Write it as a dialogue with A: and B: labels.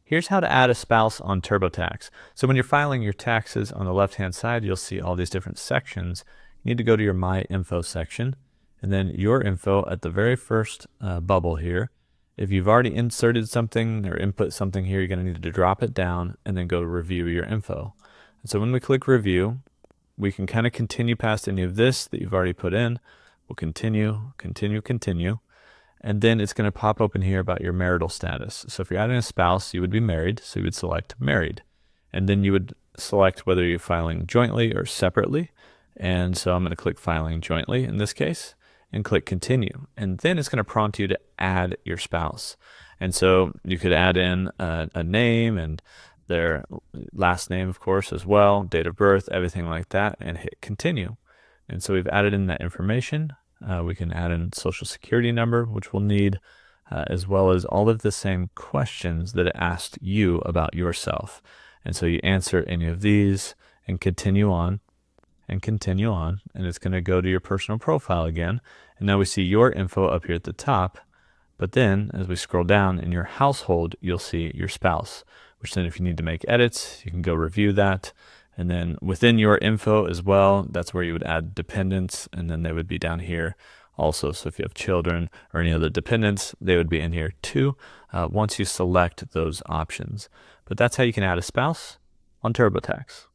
A: Here's how to add a spouse on TurboTax. So when you're filing your taxes on the left-hand side, you'll see all these different sections. You need to go to your My Info section, and then Your Info at the very first bubble here. If you've already inserted something or input something here, you're going to need to drop it down and then go to Review Your Info. And so when we click Review, we can kind of continue past any of this that you've already put in. We'll continue, continue, continue. And then it's going to pop open here about your marital status. So if you're adding a spouse, you would be married, so you would select married. And then you would select whether you're filing jointly or separately. And so I'm going to click filing jointly in this case and click continue. And then it's going to prompt you to add your spouse. And so you could add in a name and their last name, of course, as well, date of birth, everything like that, and hit continue. And so we've added in that information. We can add in social security number, which we'll need, as well as all of the same questions that it asked you about yourself. And so you answer any of these and continue on and continue on, and it's going to go to your personal profile again. And now we see your info up here at the top, but then as we scroll down in your household, you'll see your spouse, which then if you need to make edits, you can go review that. And then within your info as well, that's where you would add dependents, and then they would be down here also. So if you have children or any other dependents, they would be in here too, once you select those options. But that's how you can add a spouse on TurboTax.